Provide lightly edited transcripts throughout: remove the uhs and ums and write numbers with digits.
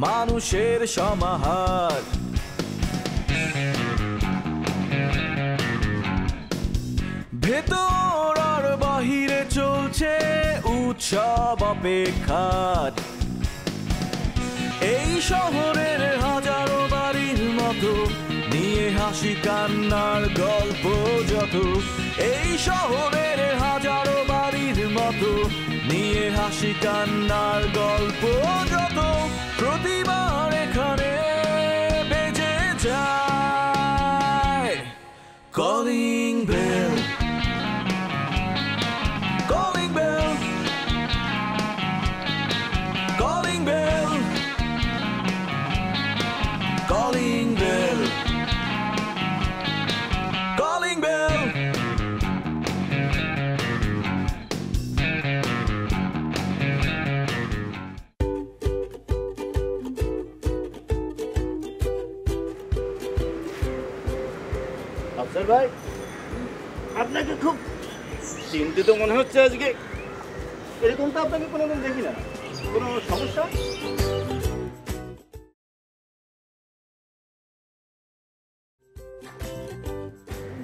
মানুষের সমাহার। ভেতর আর বাহিরে চলছে উৎসব অপেক্ষার। এই শহরের হাজারো বাড়ির মতো নিয়ে হাসি কান্নার গল্প যত। এই শহরের হাজারো বাড়ির মতো নিয়ে হাসি কান্নার গল্প যত। প্রতিবার এখানে বেজে যায় calling bell, calling bell, calling bell, calling bell, calling bell. Afsar ভাই, আপনাকে খুব চিন্তিত মনে হচ্ছে আজকে। এরকম তো আপনাকে কোনোদিন দেখি না। কোনো সমস্যা?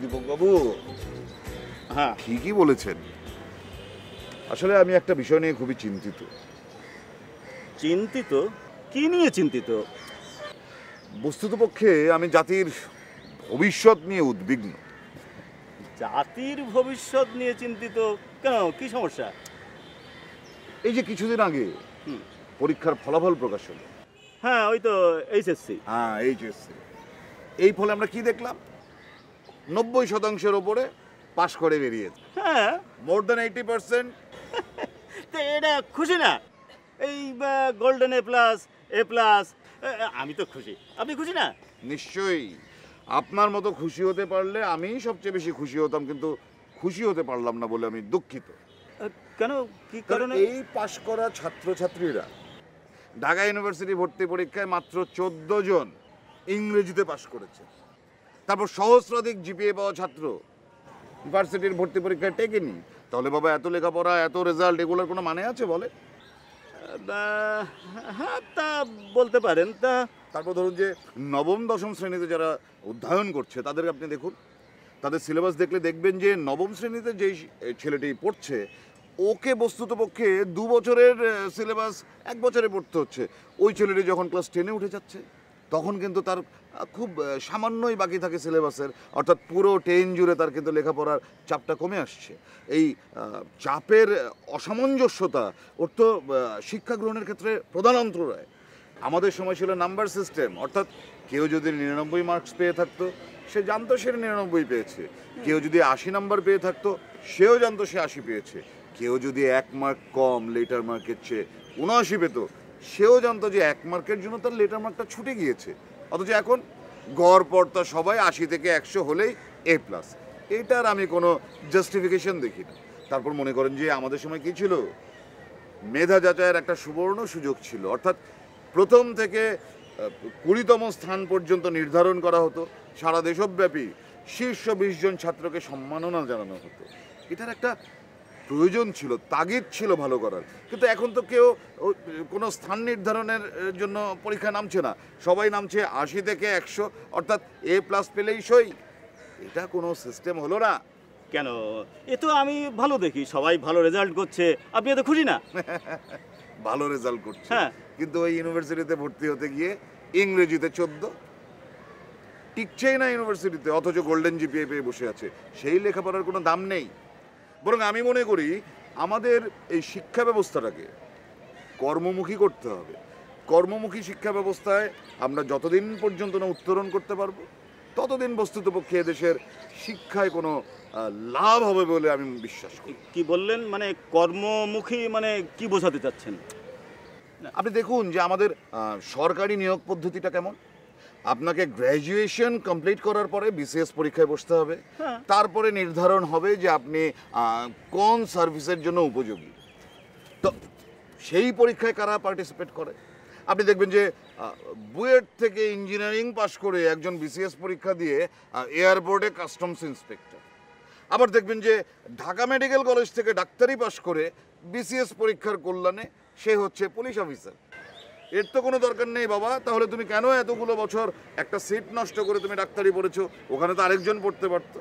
দীপক বাবু, হ্যাঁ, ঠিকই বলেছেন। আসলে আমি একটা বিষয় নিয়ে খুবই চিন্তিত। চিন্তিত? কি নিয়ে চিন্তিত? বস্তুতপক্ষে আমি জাতির ভবিষ্যৎ নিয়ে উদ্বিগ্ন। জাতির ভবিষ্যৎ নিয়ে চিন্তিত কেন? কি সমস্যা? এই যে কিছুদিন আগে পরীক্ষার ফলাফল প্রকাশ হলো। হ্যাঁ, ওই তো এইচএসসি। হ্যাঁ, এইচএসসি। এই ফলে আমরা কি দেখলাম? 90% ওপরে পাশ করে বেরিয়েছে। হ্যাঁ, মোর দ্যান 80%। তো এটা খুশি না? এই golden A plus, A plus, আমি তো খুশি। আপনি খুশি না? নিশ্চয়ই। আপনার মতো খুশি হতে পারলে আমি সবচেয়ে বেশি খুশি হতাম, কিন্তু খুশি হতে পারলাম না বলে আমি দুঃখিত। কেন? কি কারণ কারণে? এই পাশ করা ছাত্রছাত্রীরা ঢাকা ইউনিভার্সিটি ভর্তি পরীক্ষায় মাত্র 14 জন ইংরেজিতে পাশ করেছে। তারপর সহস্রাধিক জিপিএ পাওয়া ছাত্র ইউনিভার্সিটির ভর্তি পরীক্ষায় টেকেনি। তাহলে বাবা, এত লেখাপড়া, এত রেজাল্ট, এগুলোর কোনো মানে আছে বলে? হ্যাঁ, তা বলতে পারেন। তা তারপর ধরুন যে নবম দশম শ্রেণীতে যারা অধ্যয়ন করছে তাদের আপনি দেখুন, তাদের সিলেবাস দেখলে দেখবেন যে নবম শ্রেণীতে যেই ছেলেটি পড়ছে ওকে বস্তুতপক্ষে 2 বছরের সিলেবাস 1 বছরে পড়তে হচ্ছে। ওই ছেলেটি যখন ক্লাস 10-এ উঠে যাচ্ছে তখন কিন্তু তার খুব সামান্যই বাকি থাকে সিলেবাসের, অর্থাৎ পুরো 10 জুড়ে তার কিন্তু লেখাপড়ার চাপটা কমে আসছে। এই চাপের অসামঞ্জস্যতা ওর তো শিক্ষা গ্রহণের ক্ষেত্রে প্রধান অন্তরায়। আমাদের সময় ছিল নাম্বার সিস্টেম, অর্থাৎ কেউ যদি 99 মার্কস পেয়ে থাকতো সে জানতো সে 99 পেয়েছে, কেউ যদি 80 নাম্বার পেয়ে থাকতো সেও জানতো সে 80 পেয়েছে, কেউ যদি 1 মার্ক কম লেটার মার্কের চেয়ে 79 পেত সেও জানতো যে 1 মার্কের জন্য তার লেটার মার্কটা ছুটে গিয়েছে। অথচ এখন গড় পড়তা সবাই 80 থেকে 100 হলেই এ প্লাস। এটার আমি কোনো জাস্টিফিকেশন দেখি না। তারপর মনে করেন যে আমাদের সময় কি ছিল, মেধা যাচাইয়ের একটা সুবর্ণ সুযোগ ছিল, অর্থাৎ প্রথম থেকে 20তম স্থান পর্যন্ত নির্ধারণ করা হতো। সারা দেশব্যাপী শীর্ষ 20 জন ছাত্রকে সম্মাননা জানানো হতো। এটার একটা প্রয়োজন ছিল, তাগিদ ছিল ভালো করার। কিন্তু এখন তো কেউ কোনো স্থান নির্ধারণের জন্য পরীক্ষা নামছে না, সবাই নামছে 80 থেকে 100, অর্থাৎ এ প্লাস পেলেই সই। এটা কোনো সিস্টেম হলো না। কেন? এ তো আমি ভালো দেখি, সবাই ভালো রেজাল্ট করছে। আপনি এত খুশি না? ভালো রেজাল্ট করছে, হ্যাঁ, কিন্তু ওই ইউনিভার্সিটিতে ভর্তি হতে গিয়ে ইংরেজিতে 14, টিকছেই না ইউনিভার্সিটিতে, অথচ গোল্ডেন জিপিএ পেয়ে বসে আছে। সেই লেখাপড়ার কোনো দাম নেই। বরং আমি মনে করি আমাদের এই শিক্ষা ব্যবস্থাটাকে কর্মমুখী করতে হবে। কর্মমুখী শিক্ষা ব্যবস্থায় আমরা যতদিন পর্যন্ত না উত্তরণ করতে পারবো ততদিন বস্তুতপক্ষে এদেশের শিক্ষায় কোনো লাভ হবে বলে আমি বিশ্বাস করি। কি বললেন? মানে কর্মমুখী মানে কি বোঝাতে চাচ্ছেন? আপনি দেখুন যে আমাদের সরকারি নিয়োগ পদ্ধতিটা কেমন। আপনাকে গ্র্যাজুয়েশন কমপ্লিট করার পরে বিসিএস পরীক্ষায় বসতে হবে, তারপরে নির্ধারণ হবে যে আপনি কোন সার্ভিসের জন্য উপযোগী। তো সেই পরীক্ষায় কারা পার্টিসিপেট করে? আপনি দেখবেন যে বুয়েট থেকে ইঞ্জিনিয়ারিং পাশ করে একজন বিসিএস পরীক্ষা দিয়ে এয়ারপোর্টে কাস্টমস ইন্সপেক্টর। আবার দেখবেন যে ঢাকা মেডিকেল কলেজ থেকে ডাক্তারি পাশ করে বিসিএস পরীক্ষার কল্যাণে সে হচ্ছে পুলিশ অফিসার। এর তো কোনো দরকার নেই বাবা। তাহলে তুমি কেন এতগুলো বছর একটা সিট নষ্ট করে তুমি ডাক্তারি পড়েছো? ওখানে তো আরেকজন পড়তে পারতো।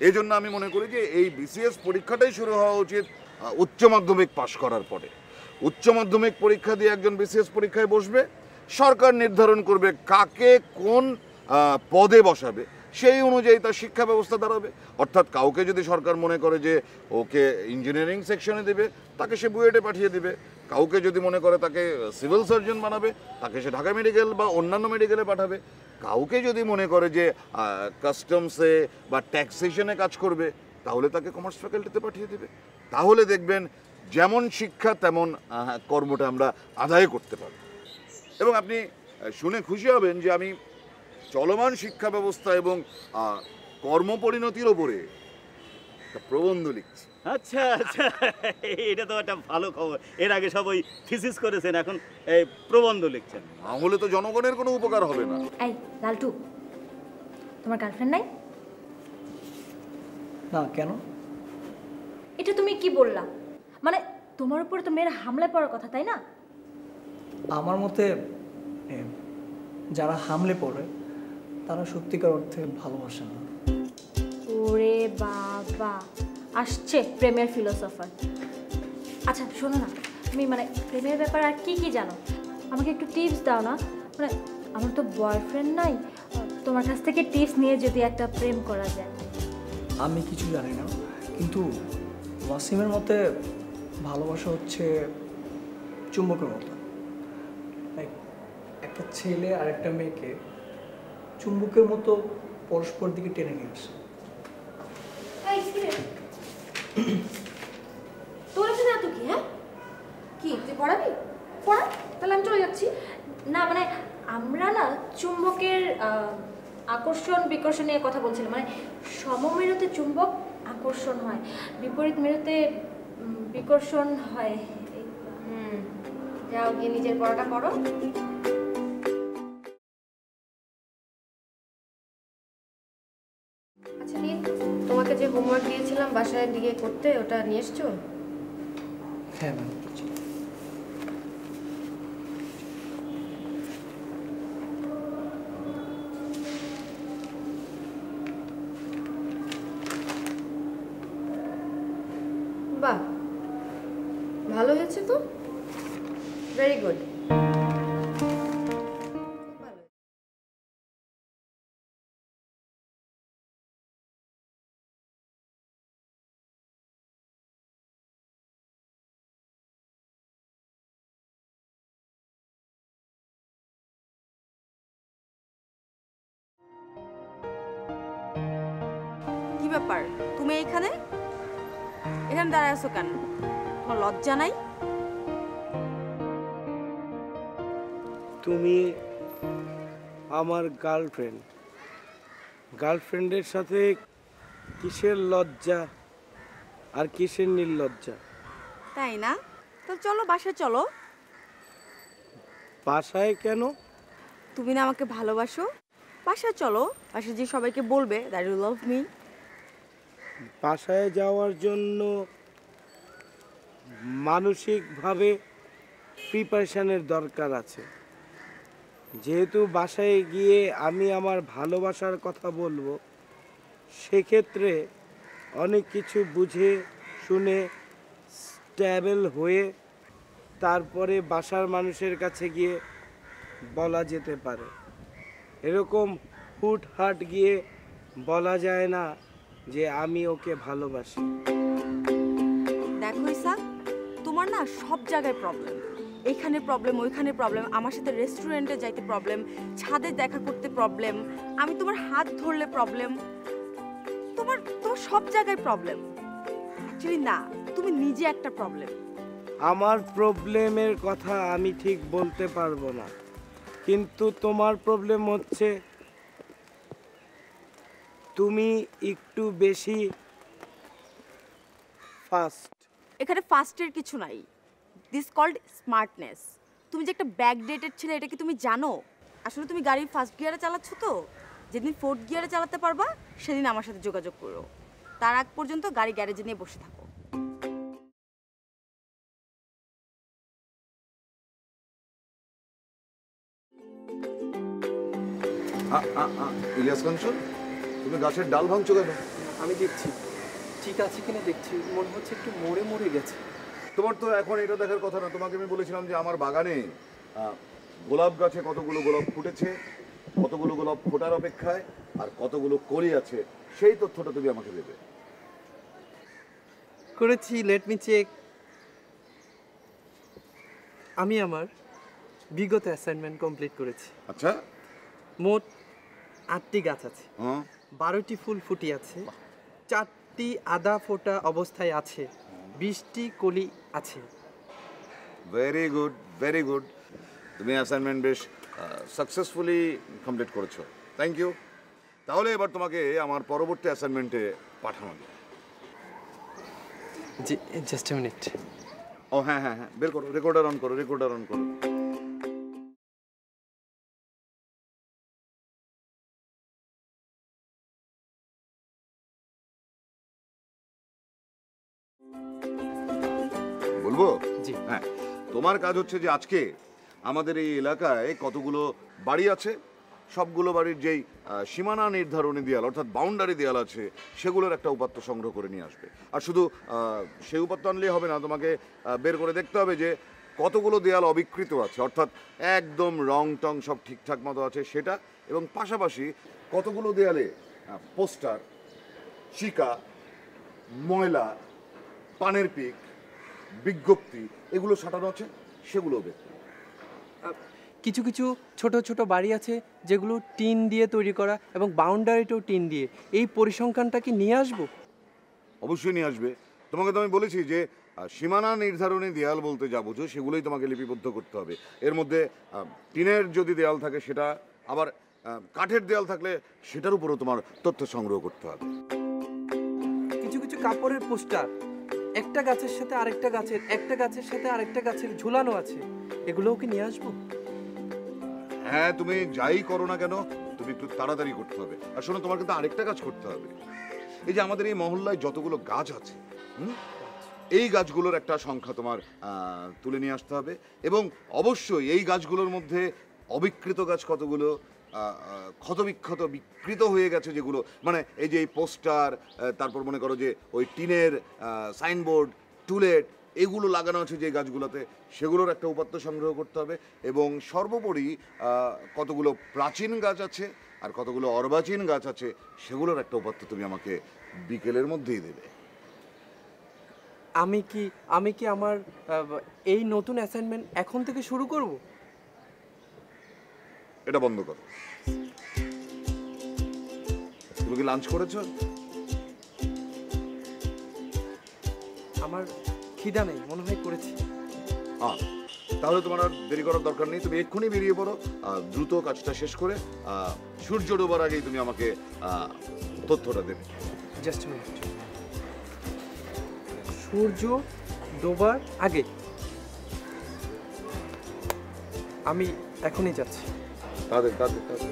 এই জন্য আমি মনে করি যে এই বিসিএস পরীক্ষাটাই শুরু হওয়া উচিত উচ্চ মাধ্যমিক পাশ করার পরে। উচ্চ মাধ্যমিক পরীক্ষা দিয়ে একজন বিসিএস পরীক্ষায় বসবে, সরকার নির্ধারণ করবে কাকে কোন পদে বসাবে, সেই অনুযায়ী তার শিক্ষা ব্যবস্থা দাঁড়াবে। অর্থাৎ কাউকে যদি সরকার মনে করে যে ওকে ইঞ্জিনিয়ারিং সেকশনে দেবে, তাকে সে বুয়েটে পাঠিয়ে দেবে। কাউকে যদি মনে করে তাকে সিভিল সার্জন বানাবে, তাকে সে ঢাকা মেডিকেল বা অন্যান্য মেডিকেলে পাঠাবে। কাউকে যদি মনে করে যে কাস্টমসে বা ট্যাক্সেশনে কাজ করবে, তাহলে তাকে কমার্স ফ্যাকাল্টিতে পাঠিয়ে দেবে। তাহলে দেখবেন যেমন শিক্ষা তেমন কর্মটা আমরা আদায় করতে পারব। এবং আপনি শুনে খুশি হবেন যে আমি চলমান শিক্ষা ব্যবস্থা এবং কর্মপরিণতির ওপরে একটা প্রবন্ধ লিখছি। আচ্ছা আচ্ছা, এটা তো একটা ভালো খবর। এর আগে সবাই থিসিস করেছেন, এখন এই প্রবন্ধ লিখছেন। তাহলে তো জনগণের কোনো উপকার হবে না। এই লালটু, তোমার গার্লফ্রেন্ড নাই? না, কেন? এটা তুমি কি বললা? মানে তোমার উপর তো মেয়ের হামলায় পড়ার কথা, তাই না? আমার মতে যারা হামলে পড়ে তারা সত্যিকার অর্থে ভালোবাসে না। ওরে বাবা, আসছে প্রেমের ফিলোসফার। আচ্ছা শোনো না, তুমি মানে প্রেমের ব্যাপারে আর কি কি জানো? আমাকে একটু টিপস দাও না। মানে আমার তো বয়ফ্রেন্ড নাই, তোমার কাছ থেকে টিপস নিয়ে যদি একটা প্রেম করা যায়। আমি কিছু জানি না, কিন্তু ওয়াসিমের মতে ভালোবাসা হচ্ছে চুম্বকের মতো। একটা ছেলে আর একটা মেয়েকে চুম্বকের মতো পরস্পর দিকে টেনে নিয়ে আসে। তোর এখানে এত কি? হ্যাঁ কি তুই পড়াবি? পড়া, তাহলে আমি চলে যাচ্ছি। না মানে আমরা না চুম্বকের আকর্ষণ বিকর্ষণ নিয়ে কথা বলছিলাম। মানে সমমেরুতে চুম্বক আকর্ষণ হয়, বিপরীত মেরুতে বিকর্ষণ হয়। যাও গিয়ে নিজের পড়াটা করো। আচ্ছা নীল, তোমাকে যে হোমওয়ার্ক দিয়েছিলাম বাসায় দিয়ে করতে, ওটা নিয়ে এসছো? হ্যাঁ ম্যাম। বাহ, ভালো হয়েছে তো, ভেরি গুড। কি ব্যাপার, তুমি এখানে এখানে দাঁড়ায় আছো কেন? তোমার লজ্জা নাই? তুমি আমার গার্লফ্রেন্ড, গার্লফ্রেন্ডের সাথে কিসের লজ্জা আর কিসের নির্লজ্জা? তাই না? তো চলো বাসায় চলো। বাসায় কেন? তুমি না আমাকে ভালোবাসো, বাসায় চলো। বাসায় যে সবাইকে বলবে দ্যাট ইউ লাভ মি। বাসায় যাওয়ার জন্য মানসিকভাবে প্রিপারেশনের দরকার আছে। যেহেতু বাসায় গিয়ে আমি আমার ভালোবাসার কথা বলবো, সেক্ষেত্রে অনেক কিছু বুঝে শুনে স্ট্যাবল হয়ে তারপরে বাসার মানুষের কাছে গিয়ে বলা যেতে পারে। এরকম হুটহাট গিয়ে বলা যায় না যে আমি ওকে ভালোবাসি। দেখো ইসাক, তোমার না সব জায়গায় প্রবলেম। এইখানে প্রবলেম, ওইখানে প্রবলেম, আমার সাথে রেস্টুরেন্টে যাইতে প্রবলেম, ছাদে দেখা করতে প্রবলেম, আমি তোমার হাত ধরলে প্রবলেম। তোমার তোমার সব জায়গায় প্রবলেম। অ্যাকচুয়ালি না, তুমি নিজে একটা প্রবলেম। আমার প্রবলেমের কথা আমি ঠিক বলতে পারবো না, কিন্তু তোমার প্রবলেম হচ্ছে তুমি একটু বেশি ফাস্ট। এখানে ফাস্টের কিছু নাই, দিস কল্ড স্মার্টনেস। তুমি যে একটা ব্যাকডেটেড ছেলে, এটা কি তুমি জানো? আসলে তুমি গাড়ি ফার্স্ট গিয়ারে চালাচ্ছ তো, যেদিন ফোর্থ গিয়ারে চালাতে পারবা সেদিন আমার সাথে যোগাযোগ করো। তার আগ পর্যন্ত গাড়ি গ্যারেজে নিয়ে বসে থাকো। ইলিয়াস কাঞ্চন, তুমি গাছের ডাল ভাঙছো কেন? আমি দেখছি ঠিক আছে কিনা দেখছি, মনে হচ্ছে একটু মরে মরে গেছে। তোমার তো এখন এটা দেখার কথা না। তোমাকে আমি বলেছিলাম যে আমার বাগানে গোলাপ গাছে কতগুলো গোলাপ ফুটেছে, কতগুলো গোলাপ ফোটার অপেক্ষায়, আর কতগুলো কলি আছে, সেই তথ্যটা তুমি আমাকে দেবে। করেছি, লেট মি চেক। আমি আমার বিগত অ্যাসাইনমেন্ট কমপ্লিট করেছি। আচ্ছা, মোট 8টি গাছ আছে, হ্যাঁ, 12টি ফুল ফুটি আছে, 4টি আদা ফোটা অবস্থায় আছে, 20টি কলি আছে। Very good, very good. তুমি অ্যাসাইনমেন্ট বেশ সাকসেসফুলি কমপ্লিট করেছো, থ্যাংক ইউ। তাহলে এবার তোমাকে আমার পরবর্তী অ্যাসাইনমেন্টে পাঠানো যায়। জি, জাস্ট এ মিনিট। ও হ্যাঁ হ্যাঁ হ্যাঁ, বের করো, রেকর্ডার অন করো, রেকর্ডার অন করো। বলবো? জি। হ্যাঁ, তোমার কাজ হচ্ছে যে আজকে আমাদের এই এলাকায় কতগুলো বাড়ি আছে, সবগুলো বাড়ির যেই সীমানা নির্ধারণী দেয়াল অর্থাৎ বাউন্ডারি দেয়াল আছে, সেগুলোর একটা উপাত্ত সংগ্রহ করে নিয়ে আসবে। আর শুধু সেই উপাত্ত আনলেই হবে না, তোমাকে বের করে দেখতে হবে যে কতগুলো দেয়াল অবিকৃত আছে, অর্থাৎ একদম রং টং সব ঠিকঠাক মতো আছে সেটা, এবং পাশাপাশি কতগুলো দেয়ালে পোস্টার, চিকা, ময়লা, পানের পিক, বিজ্ঞপ্তি এগুলো সাঁটানো আছে, সেগুলো দেখতে। কিছু কিছু ছোট ছোট বাড়ি আছে যেগুলো টিন দিয়ে তৈরি করা এবং বাউন্ডারিটাও টিন দিয়ে। এই পরিসংখ্যানটা কি নিয়ে আসবো? অবশ্যই নিয়ে আসবে। তোমাকে তো আমি বলেছি যে সীমানা নির্ধারণী দেয়াল বলতে যা বোঝো সেগুলোই তোমাকে লিপিবদ্ধ করতে হবে। এর মধ্যে টিনের যদি দেয়াল থাকে সেটা, আবার কাঠের দেয়াল থাকলে সেটার উপরও তোমার তথ্য সংগ্রহ করতে হবে। কিছু কিছু কাপড়ের পোস্টার একটা গাছের সাথে আরেকটা গাছের, একটা গাছের সাথে আরেকটা গাছের ঝুলানো আছে, এগুলোও কি নিয়ে আসবো? হ্যাঁ, তুমি যাই করো না কেন তুমি একটু তাড়াতাড়ি করতে হবে। আর শোনো, তোমার কিন্তু আরেকটা কাজ করতে হবে। এই যে আমাদের এই মহল্লায় যতগুলো গাছ আছে, এই গাছগুলোর একটা সংখ্যা তোমার তুলে নিয়ে আসতে হবে, এবং অবশ্যই এই গাছগুলোর মধ্যে অবিকৃত গাছ কতগুলো, ক্ষতবিক্ষত বিকৃত হয়ে গেছে যেগুলো, মানে এই যে এই পোস্টার, তারপর মনে করো যে ওই টিনের সাইনবোর্ড, টুলেট এগুলো লাগানো আছে যে গাছগুলোতে, সেগুলোর একটা উপাত্ত সংগ্রহ করতে হবে। এবং সর্বোপরি কতগুলো প্রাচীন গাছ আছে আর কতগুলো অর্বাচীন গাছ আছে, সেগুলোর একটা উপাত্ত তুমি আমাকে বিকেলের মধ্যেই দেবে। আমি কি আমার এই নতুন অ্যাসাইনমেন্ট এখন থেকে শুরু করব? এটা বন্ধ করো। তুমি কি লাঞ্চ করেছো? আমার খিদা নেই, মনে হয় করেছি। তাহলে তোমার আর দেরি করার দরকার নেই, তুমি এক্ষুনি বেরিয়ে পড়ো, দ্রুত কাজটা শেষ করে সূর্য ডোবার আগেই তুমি আমাকে তথ্যটা দেবে। Just minute. সূর্য ডোবার আগে? আমি এখনই যাচ্ছি। তাদের তাদের তাদের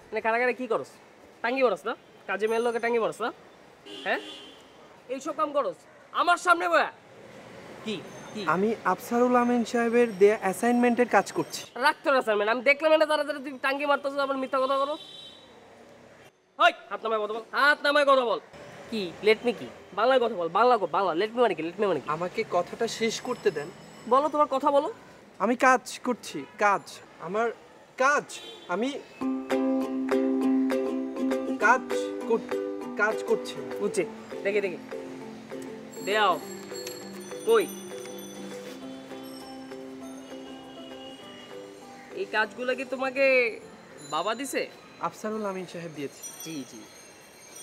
মানে কারাগারে কি করস? টাঙ্গি বরস না? কাজে মেয়ের লোকে টাঙ্গি বরস না? হ্যাঁ, এইসব কাম করস আমার সামনে বয়া? কি কি? আমি আফসারুল আমিন সাহেবের দেয়া অ্যাসাইনমেন্টের কাজ করছি। রাখতো না স্যার, আমি দেখলাম এটা তাড়াতাড়ি তুই টাঙ্গি মারতেছিস, আবার মিথ্যা কথা করো। ওই হাত নামায় কথা বল, হাত নামায় কথা বল। কি লেট মি? কি বাংলায় কথা বল, বাংলা। লেট মি মানে কি? লেট মি মানে কি? আমাকে কথাটা শেষ করতে দেন। বলো, তোমার কথা বলো। আমি কাজ করছি, কাজ আমার কাজ, আমি কাজ করছি। বুঝছি, দেখি দেও কই এই কাজগুলো কি তোমাকে বাবা দিছে? আফসারুল আমিন সাহেব দিয়েছে। জি,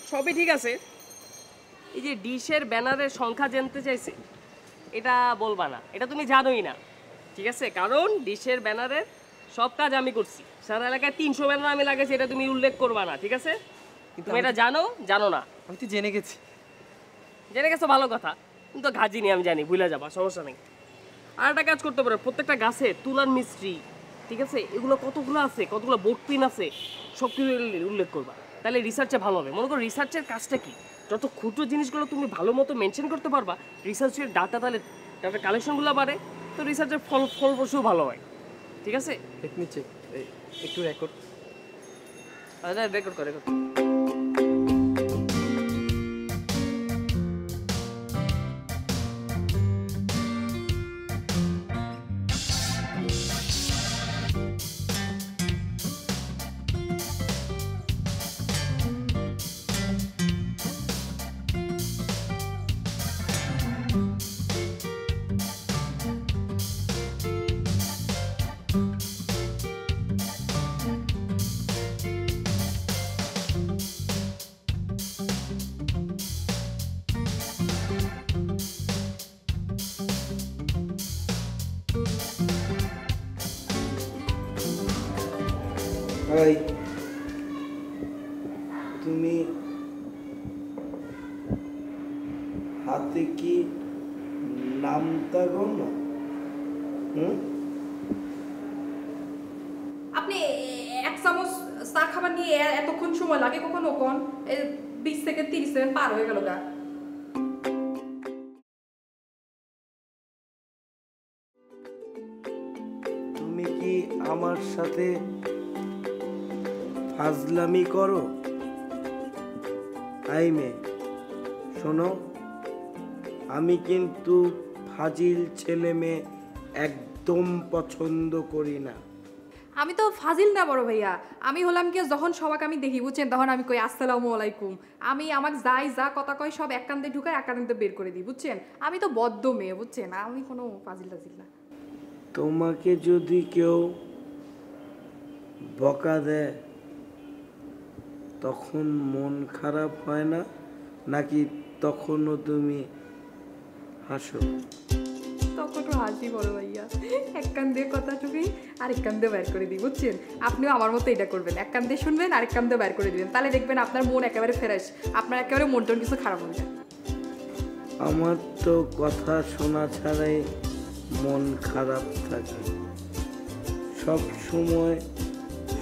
সবই ঠিক আছে। এই যে ডিশের ব্যানারের সংখ্যা জানতে চাইছে, এটা বলবা না, এটা তুমি জানোই না, ঠিক আছে? কারণ ডিশের ব্যানারের সব কাজ আমি করছি, সারা এলাকায় 300 ব্যানার আমি লাগাইছি, এটা তুমি উল্লেখ করবা না, ঠিক আছে? তুমি এটা জানো না? আমি তো জেনে গেছি। জেনে গেছো ভালো কথা, কিন্তু ঘাজিনি আমি জানি, ভুলে যাবা, সমস্যা নেই। আর একটা কাজ করতে পারো, প্রত্যেকটা গাছে তুলার মিস্ত্রি, ঠিক আছে, এগুলো কতগুলো আছে, কতগুলো বোর্ড পিন আছে, সব কিছু উল্লেখ করবা, তাহলে রিসার্চে ভালো হবে। মনে করো রিসার্চের কাজটা কি, যত ক্ষুদ্র জিনিসগুলো তুমি ভালো মতো মেনশন করতে পারবা, রিসার্চের ডাটা, তাহলে ডাটা কালেকশনগুলো বাড়ে, তো রিসার্চের ফলপ্রসূ ভালো হয়। ঠিক আছে, টেকনিক চেক, একটু রেকর্ড। আচ্ছা রেকর্ড করে রেকর্ড। হাই, তুমি হাতে কি নামতা গো না? আপনি এক চামচ চা খাবার নিয়ে এতক্ষণ সময় লাগে কখনো কোন 20 সেকেন্ড 30 সেকেন্ড পার হয়ে গেল গা। তুমি কি আমার সাথে ফাজলামি করো? আই মে, শোনো, আমি কিন্তু ফাজিল ছেলে মেয়ে একদম পছন্দ করি না। আমি তো ফাজিল না বড় ভাইয়া, আমি হলাম কি যখন সবাকে আমি দেখি বুঝছেন তখন আমি কই আসসালামু আলাইকুম, আমি আমাকে যাই যা কথা কই সব এক কান্দে ঢুকাই এক কান্দে বের করে দিই বুঝছেন। আমি তো বদ্ধ মেয়ে বুঝছেন, আমি কোনো ফাজিল টাজিল না। তোমাকে যদি কেউ বকা দেয় তখন মন খারাপ হয় না, নাকি তখনও তুমি হাসো? তখনও হাসি বড় ভাইয়া, এক কান দিয়ে কথা ঢুকাই আরেক কান দিয়ে বের করে দিই বুঝছেন। আপনিও আমার মতো এটা করবেন, এক কান দিয়ে শুনবেন আরেক কান দিয়ে বের করে দিবেন, তাহলে দেখবেন আপনার মন একেবারে ফ্রেশ, আপনার একেবারে মন টন কিছু খারাপ হবে না। আমার তো কথা শোনা ছাড়াই মন খারাপ থাকে, সব সময়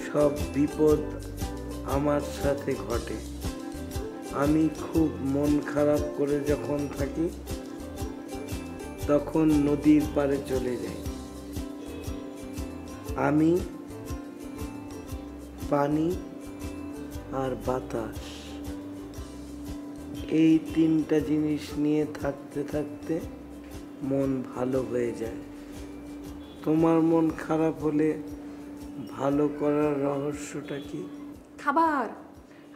সব বিপদ আমার সাথে ঘটে। আমি খুব মন খারাপ করে যখন থাকি তখন নদীর পাড়ে চলে যাই। আমি, পানি আর বাতাস, এই তিনটা জিনিস নিয়ে থাকতে থাকতে মন ভালো হয়ে যায়। তোমার মন খারাপ হলে ভালো করার রহস্যটা কি? খাবার,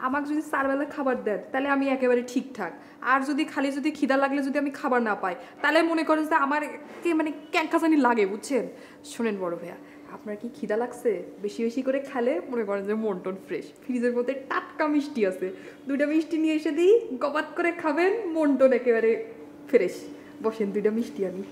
আমাকে যদি 4 বেলা খাবার দেন তাহলে আমি একেবারে ঠিকঠাক, আর যদি খালি যদি খিদা লাগলে যদি আমি খাবার না পাই তাহলে মনে করেন যে আমার কি মানে ক্যাঙ্কাজানি লাগে বুঝছেন। শোনেন বড় ভাইয়া, আপনার কি খিদা লাগছে, বেশি বেশি করে খেলে মনে করেন যে মন টন ফ্রেশ, ফ্রিজের মধ্যে টাটকা মিষ্টি আছে, 2টা মিষ্টি নিয়ে এসে দিই, গপাত করে খাবেন, মন টন একেবারে ফ্রেশ। বসেন 2টা মিষ্টি আনি।